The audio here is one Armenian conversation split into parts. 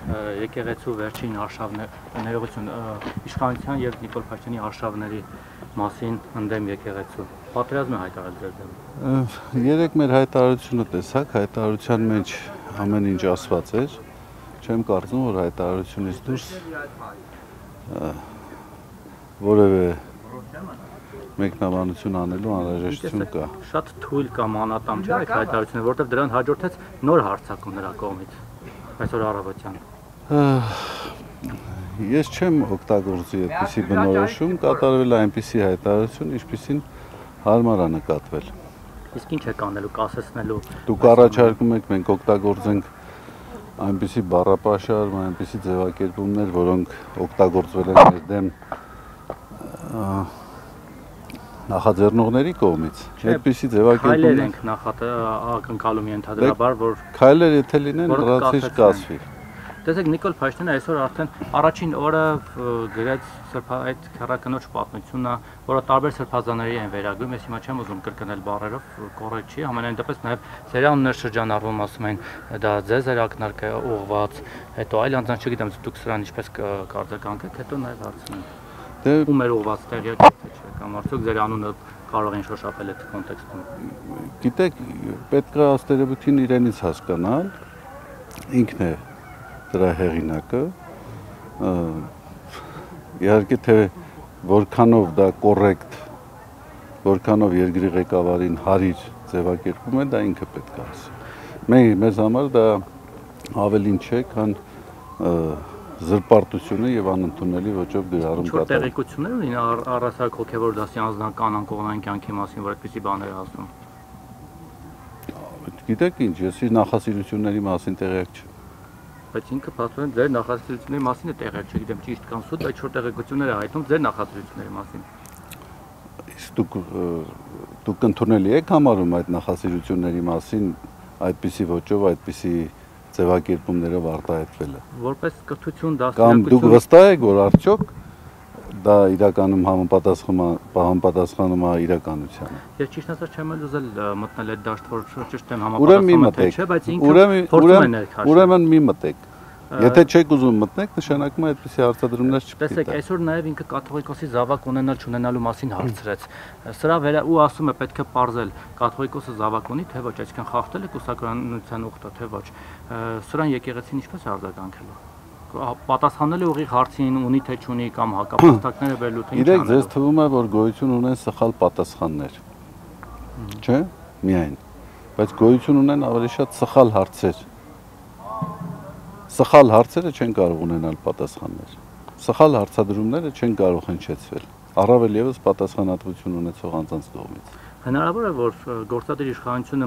եկեղեցու վերջին ներողություն իշխանության եւ Նիկոլ Փաշինյանի արշավների մասին ընդդեմ եկեղեցու պատերազմ է հայտարարել ձեր դեմ։ Երեք մեր հայտարարությունը տեսակ, հայտարարության մեջ ամեն ինչ ասված էր, չեմ կարծում, որ հայտարարությունից դուրս որևէ մեկնաբանություն անելու անհրաժեշտություն կա։ Շատ թույլ կամ անատամ չէ այդ հայտարարությունը, որտեղ դրան հաջորդեց նոր հարձակում նրա կողմից այսօր առավոտյան։ Ես չեմ օգտագործի այդպիսի բնորոշում, կատարվել է այնպիսի հայտարարություն, ինչպիսին հարմար է նկատվել։ Իսկ ինչ եք անելու, կասեցնելու։ Դուք առաջարկում եք մենք օգտագործենք այնպիսի բառապաշար, այնպիսի ձևակերպումներ, որոնք օգտագործվել են մեր դեմ նախաձեռնողների կողմից։ Այդպիսի ձևակերպումներ քայլեր ենք ակնկալում ենթադրաբար, որ քայլեր եթե լինեն, լրացիչ կասվի։ Տեսեք, Նիկոլ Փաշինյանը այսօր արդեն առաջին օրը գրեց այդ քառակնոջ պատմությունը, որը տարբեր սրբազանների են վերագրում, ես հիմա չեմ ուզում կրկնել բառերով, կոռեկտ չի, համենայն դեպս նաև ձեր անուններ շրջանառվում, ասում են դա ձեզ էր ակնարկը ուղղված, հետո այլ անձանց չգիտեմ, դուք սրան ինչպես կարձագանքեք, հետո նաև հարցնում եք։ Ում էր ուղղված տեղյակ եք թե չէ, կամ արդյոք ձեր անունը կարող են շոշափել այդ կոնտեքստում։ Գիտեք, պետք է ստերեոտիպին իրենից հասկանալ, ինքն է դրա հեղինակը, իհարկե թե որքանով դա կոռեկտ, որքանով երկրի ղեկավարին հարիր ձևակերպում է, դա ինքը պետք է ասի։ Մեզ համար դա ավելին չէ, քան զրպարտությունը եւ անընդունելի ոճով գրառում կատարում։ Ինչ տեղեկություններ ունին առասարակ հոգեվոր դասի անձնական անկողնային կյանքի մասին, որ այդպիսի բաներ է ասում։ Գիտեք ինչ, ես իր նախասիրությունների մասին տեղյակ չեմ։ Բայց ինքը փաստորեն ձեր նախասիրությունների մասին է տեղյակ, չգիտեմ ճիշտ կամ սուտ, բայց շուտ տեղեկություններ է հայտնում ձեր նախասիրությունների մասին։ Իսկ դուք ընդունելի եք համարում այդ նախասիրությունների մասին այդպիսի ոճով, այդպիսի ձևակերպումներով արտահայտվելը։ Որպես կրթություն դասակցություն։ Կամ դուք վստահ եք, որ արդյոք դա իրականում համապատասխանում է իրականությանը։ Ես ճիշտ ասած չեմ ուզել մտնել այդ դաշտ, որ ճիշտ եմ համապատասխանում թե չէ, բայց ինքը փորձում է ներքաշել։ Ուրեմն մի մտեք։ Եթե չեք ուզում մտնեք, նշանակում է այդպիսի հարցադրումներ չպետք է։ Տեսեք, այսօր նաև ինքը կաթողիկոսի զավակ ունենալ չունենալու մասին հարցրեց։ Սրա ու ասում է պետք է պարզել կաթողիկոսը զավակ ունի, թե ոչ, այսինքն խախտել է կուսակրոնության ուխտը, թե ոչ։ Սրան եկեղեցին ինչպես է արձագանքելու։ Պատասխանել է ուղիղ հարցին, ունի թե չունի կամ հակապաստակները բերելու թե ինչ անելու։ Իրեք ձեզ թվում է, որ գոյություն ունեն սխալ պատասխաններ։ Չէ՞, միայն։ Բայց գոյություն ունեն ավելի շատ սխալ հարցեր։ Սխալ հարցերը չեն կարող ունենալ պատասխաններ։ Սխալ հարցադրումները չեն կարող հնչեցվել։ Առավել եւս պատասխանատվություն ունեցող անձանց կողմից։ Հնարավոր է, որ գործադիր իշխանությունը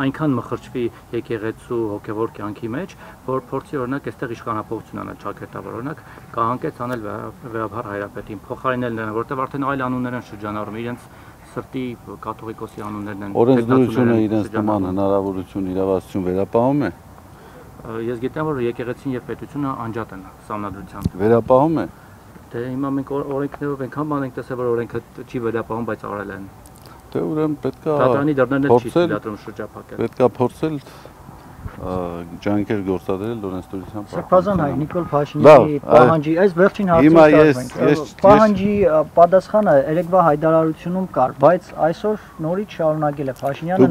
այնքան մխրճվի եկեղեցու հոգևոր կյանքի մեջ, որ փորձի օրինակ այստեղ իշխանապողություն անել ճակերտավոր, օրինակ կահանկեց անել վեհաբար հայրապետին, փոխարինել նրան, որտեղ արդեն այլ անուններ են շրջանառում, իրենց սրտի կաթողիկոսի անուններն են։ Օրենսդրությունը իրենց նման հնարավորություն, իրավասություն վերապահում է։ Ես գիտեմ, որ եկեղեցին եւ պետությունը անջատ են սահմանադրությամբ։ Վերապահում է։ Դե հիմա մենք օրենքներով այնքան բան ենք տեսել, որ օրենքը չի վերապահում, բայց արել են։ Դե ուրեմն պետք է փորձել ջանքեր գործադրել օրենսդրության Սրբազան հայ Նիկոլ Փաշինյանի պահանջի, այս վերջին հարցը պահանջի պատասխանը երեկվա հայտարարությունում կար, բայց այսօր նորից շարունակել է Փաշինյանը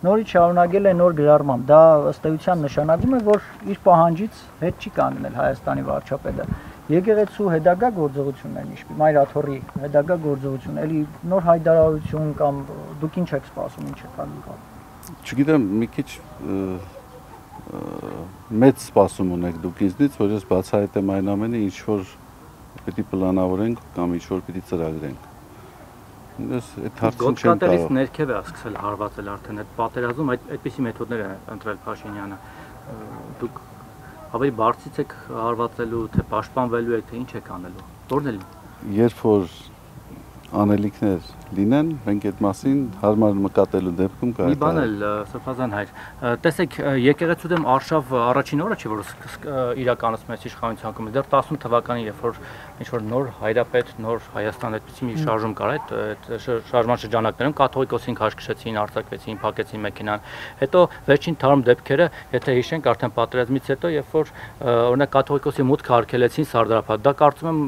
նորից շարունակել է նոր գրառմամբ։ Դա ըստ էության նշանակում է, որ իր պահանջից հետ չի կանգնել Հայաստանի վարչապետը։ Եկեղեցու հետագա գործողություններն ինչպես Մայրաթորի հետագա գործողություն, էլի նոր հայտարարություն կամ դուք ինչ եք սպասում, ինչ եք անում։ Չգիտեմ, մի քիչ մեծ սպասում ունեք դուք ինձնից, որ ես բացահայտեմ այն ամենը, ինչ որ պիտի պլանավորենք կամ ինչ որ պիտի ծրագրենք։ Ես այդ հարցին չեմ կարող։ Ներքև է սկսել հարվածել արդեն այդ պատերազմում, այդպիսի մեթոդներ է ընտրել Փաշինյանը։ Դուք ավելի բարձից եք հարվածելու, թե պաշտպանվելու եք, թե ինչ եք անելու։ Որն է։ Երբ որ անելիքներ լինեն, մենք այդ մասին հարմար նկատելու դեպքում կա։ Մի բան էլ Սրբազան հայր, տեսեք, եկեղեցու դեմ արշավ առաջին օրը չէ, որ իրականացնում է իշխանության կողմից, դեռ 10 թվականին, երբ որ ինչ-որ նոր հայրապետ, նոր Հայաստան այդպիսի մի շարժում կար, այդ շարժման շրջանակներում կաթողիկոսին քաշքշեցին, արձակվեցին, փակեցին մեքենան։ Հետո վերջին թարմ դեպքերը, եթե հիշենք, արդեն պատերազմից հետո, երբ որ օրինակ կաթողիկոսի մուտքը արգելեցին Սարդարապատ, դա կարծում եմ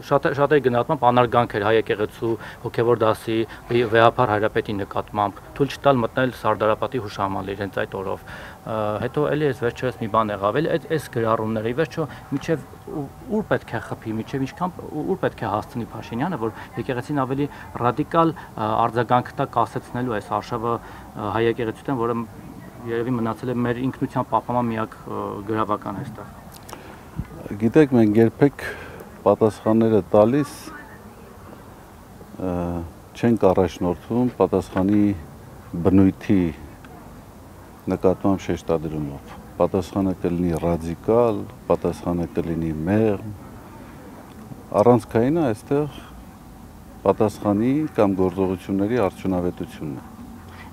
շատերի գնահատմամբ անարգանք էր հայ եկեղեցու հոգևոր դասի վեհապար հայրապետի նկատմամբ, թույլ չտալ մտնել Սարդարապատի հուշահամալիր իրենց այդ օրով։ Հետո էլի այս վերջերս մի բան եղավ, էլի այս գրառումները ի վերջո միջև ուր պետք է խփի, միջև ինչքան ուր պետք է հասցնի Փաշինյանը, որ եկեղեցին ավելի ռադիկալ արձագանք տա կասեցնելու այս արշավը հայ եկեղեցուտեն, որը երևի մնացել է մեր ինքնության պահպանման միակ գրավական այստեղ։ Գիտեք, մենք երբեք պատասխանները տալիս չենք առաջնորդվում պատասխանի բնույթի նկատմամբ շեշտադրումով։ Պատասխանը կլինի ռադիկալ, պատասխանը կլինի մեղմ, առանցքայինը այստեղ պատասխանի կամ գործողությունների արդյունավետությունն է։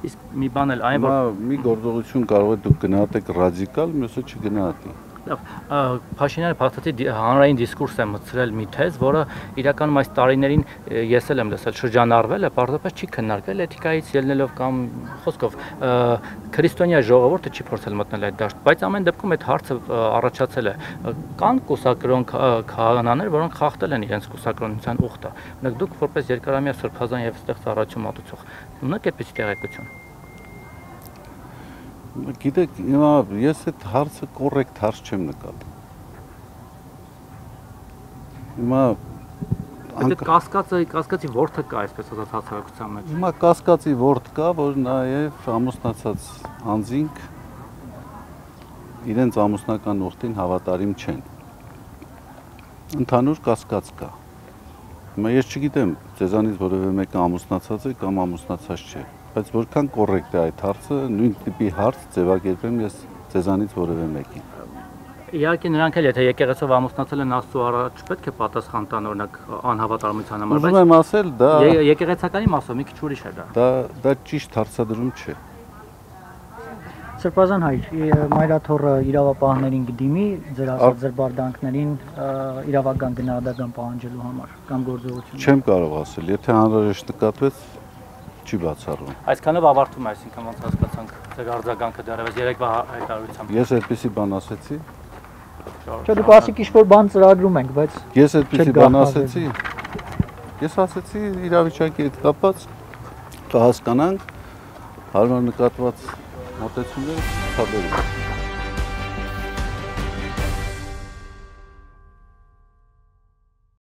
Իսկ մի բան էլ այն որ մի գործողություն կարող է դուք գնահատեք ռադիկալ, մյուսը չգնահատի։ Փաշինյանը փաստացի հանրային դիսկուրս է մտցրել մի թեզ, որը իրականում այս տարիներին ես էլ եմ լսել, շրջանառվել է, պարզապես չի քննարկվել էթիկայից ելնելով կամ խոսքով քրիստոնյա ժողովուրդը չի փորձել մտնել այդ դաշտ, բայց ամեն դեպքում այդ հարցը առաջացել է։ Կան կուսակրոն քահանաներ, որոնք խախտել են իրենց կուսակրոնության ուխտը։ Օրինակ դուք որպես երկարամյա Սրբազան եւ այդտեղ ծառայություն մատուցող, ունեք այդպիսի տեղեկություն։ Գիտեք, հիմա ես այդ հարցը կոռեկտ հարց չեմ նկատում։ Հիմա կասկածի ворթը կա, այսպես ասած, հասարակության մեջ։ Հիմա կասկածի ворթ կա, որ նաև ամուսնացած անձինք իրենց ամուսնական ուխտին հավատարիմ չեն։ Ընդհանուր կասկած կա։ Հիմա ես չգիտեմ, ձեզանից որևէ մեկը ամուսնացած է կամ ամուսնացած չէ։ Բայց որքան կոռեկտ է այդ հարցը, նույն տիպի հարց ձևակերպեմ ես ձեզանից որևէ մեկին։ Իհարկե նրանք էլ եթե եկեղեցով ամուսնացել են Աստծո առաջ, պետք է պատասխան տան օրինակ անհավատարմության համար, բայց ուզում եմ ասել, դա եկեղեցականի մասով մի քիչ ուրիշ է դա։ Դա ճիշտ հարցադրում չէ։ Սրբազան հայր, Մայրաթոռը իրավապահներին կդիմի ձեր ասած զրբարդանքներին իրավական գնահատական պահանջելու համար կամ գործողություն։ Չեմ կարող ասել, եթե անհրաժեշտ նկատվեց չի բացառվում։ Այսքանով ավարտում է, այսինքն ոնց հասկացանք ձեր արձագանքը դեռևս երեկվա հայտարարությամբ։ Ես այդպեսի բան ասեցի։ Չէ, դուք ասիք ինչ-որ բան ծրագրում ենք, բայց ես այդպեսի բան ասեցի։ Ես ասեցի իրավիճակի հետ կապված կհասկանանք հարմար նկատված մոտեցումները ցուցաբերենք։